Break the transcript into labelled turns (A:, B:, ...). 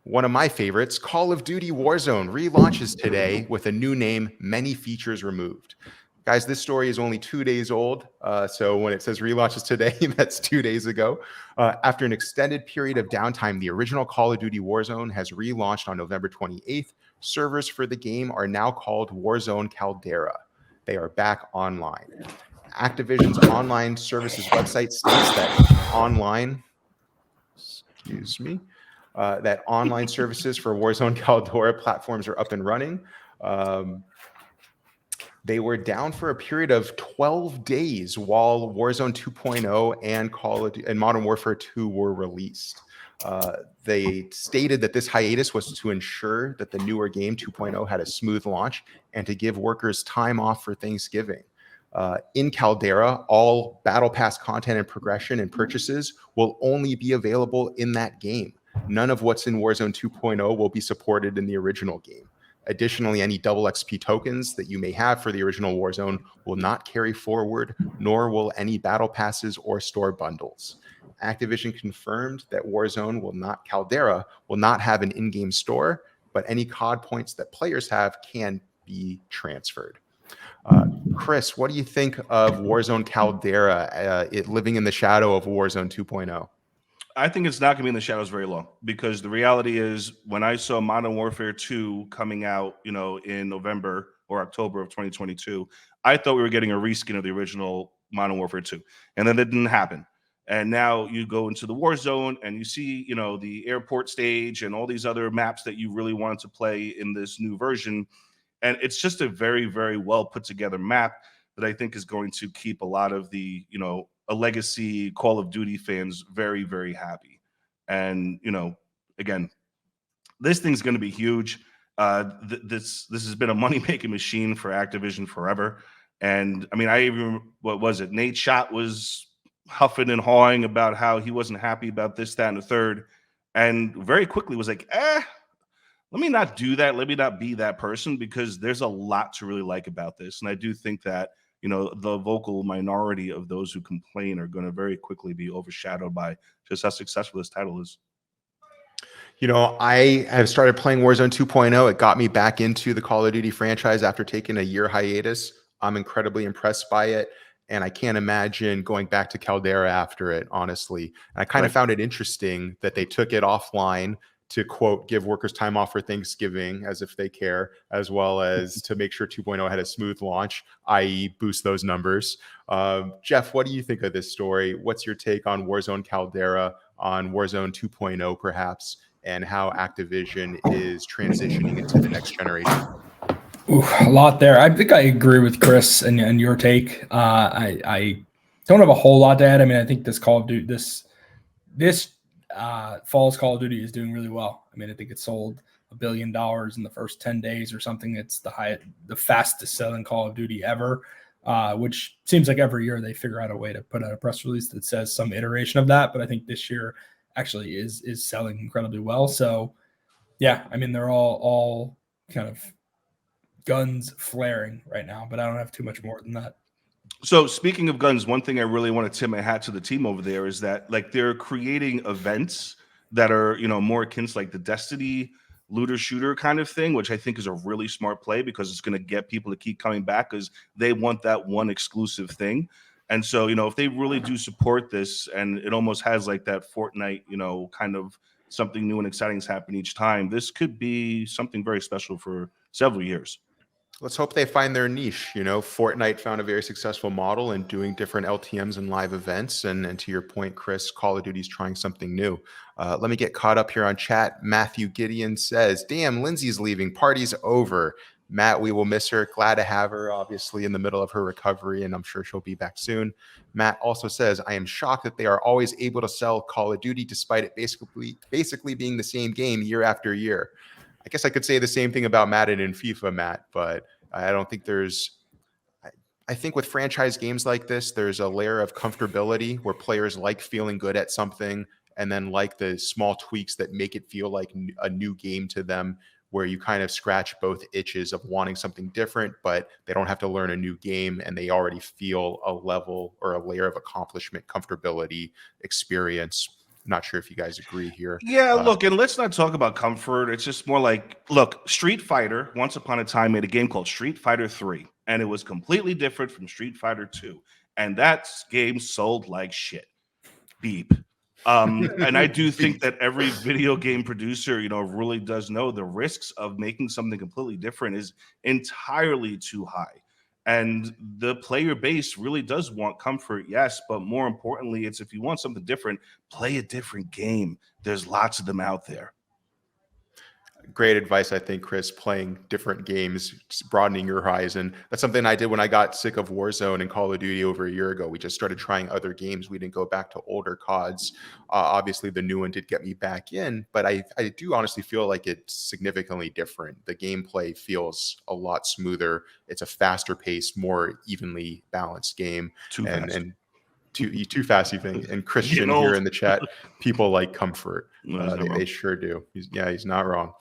A: One of my favorites, Call of Duty Warzone, relaunches today with a new name, many features removed. Guys, this story is only 2 days old. So when it says relaunches today, that's 2 days ago. After an extended period of downtime, the original Call of Duty Warzone has relaunched on November 28th. Servers for the game are now called Warzone Caldera. They are back online. Activision's online services website states that online services for Warzone Caldera platforms are up and running. They were down for a period of 12 days while Warzone 2.0 and Modern Warfare 2 were released. They stated that this hiatus was to ensure that the newer game 2.0 had a smooth launch and to give workers time off for Thanksgiving. In Caldera, all Battle Pass content and progression and purchases will only be available in that game. None of what's in Warzone 2.0 will be supported in the original game. Additionally, any double XP tokens that you may have for the original Warzone will not carry forward, nor will any battle passes or store bundles. Activision confirmed that Caldera will not have an in-game store, but any COD points that players have can be transferred. Chris, what do you think of Warzone Caldera, it living in the shadow of Warzone 2.0?
B: I think it's not going to be in the shadows very long, because the reality is when I saw Modern Warfare 2 coming out, in November or October of 2022, I thought we were getting a reskin of the original Modern Warfare 2. And then it didn't happen. And now you go into the Warzone and you see, the airport stage and all these other maps that you really wanted to play in this new version. And it's just a very, very well put together map that I think is going to keep a lot of the, a legacy Call of Duty fans very, very happy. And, again, this thing's going to be huge. This has been a money-making machine for Activision forever. And, I mean, what was it? Nate Schott was huffing and hawing about how he wasn't happy about this, that, and the third. And very quickly was like, let me not do that. Let me not be that person, because there's a lot to really like about this. And I do think that, the vocal minority of those who complain are going to very quickly be overshadowed by just how successful this title is.
A: I have started playing Warzone 2.0. It got me back into the Call of Duty franchise after taking a year hiatus. I'm incredibly impressed by it, and I can't imagine going back to Caldera after it, honestly. And I kind of found it interesting that they took it offline to, quote, give workers time off for Thanksgiving, as if they care, as well as to make sure 2.0 had a smooth launch, i.e. boost those numbers. Jeff, what do you think of this story? What's your take on Warzone Caldera, on Warzone 2.0 perhaps, and how Activision is transitioning into the next generation?
C: Ooh, a lot there. I think I agree with Chris and your take. I don't have a whole lot to add. I mean, I think this Call of Duty, this Fall's Call of Duty is doing really well. I mean, I think it sold $1 billion in the first 10 days or something. It's the fastest selling Call of Duty ever, which seems like every year they figure out a way to put out a press release that says some iteration of that. But I think this year actually is selling incredibly well. So yeah, I mean, they're all kind of guns flaring right now, but I don't have too much more than that.
B: So speaking of guns, one thing I really want to tip my hat to the team over there is that, like, they're creating events that are, more akin to like the Destiny looter shooter kind of thing, which I think is a really smart play, because it's going to get people to keep coming back because they want that one exclusive thing. And so, if they really do support this, and it almost has like that Fortnite, kind of something new and exciting is happening each time, this could be something very special for several years.
A: Let's hope they find their niche. Fortnite found a very successful model in doing different LTMs and live events. And to your point, Chris, Call of Duty's trying something new. Let me get caught up here on chat. Matthew Gideon says, damn, Lindsay's leaving. Party's over. Matt, we will miss her. Glad to have her, obviously, in the middle of her recovery, and I'm sure she'll be back soon. Matt also says, I am shocked that they are always able to sell Call of Duty despite it basically being the same game year after year. I guess I could say the same thing about Madden and FIFA, Matt, but I don't think I think with franchise games like this, there's a layer of comfortability where players like feeling good at something, and then like the small tweaks that make it feel like a new game to them, where you kind of scratch both itches of wanting something different, but they don't have to learn a new game, and they already feel a level or a layer of accomplishment, comfortability, experience. not sure if you guys agree here.
B: Yeah, look, and let's not talk about comfort. It's just more like, look, Street Fighter, once upon a time, made a game called Street Fighter 3, and it was completely different from Street Fighter 2. And that game sold like shit. Beep. And I do think that every video game producer, really does know the risks of making something completely different is entirely too high. And the player base really does want comfort, yes, but more importantly, it's if you want something different, play a different game. There's lots of them out there.
A: Great advice, I think, Chris, playing different games, just broadening your horizon. That's something I did when I got sick of Warzone and Call of Duty over a year ago. We just started trying other games. We didn't go back to older CODs. Obviously, the new one did get me back in, but I do honestly feel like it's significantly different. The gameplay feels a lot smoother. It's a faster paced, more evenly balanced game.
B: Too fast.
A: And too fast, you think? And Christian here in the chat, people like comfort.
B: No, he's not
A: They
B: wrong.
A: sure do. He's not wrong.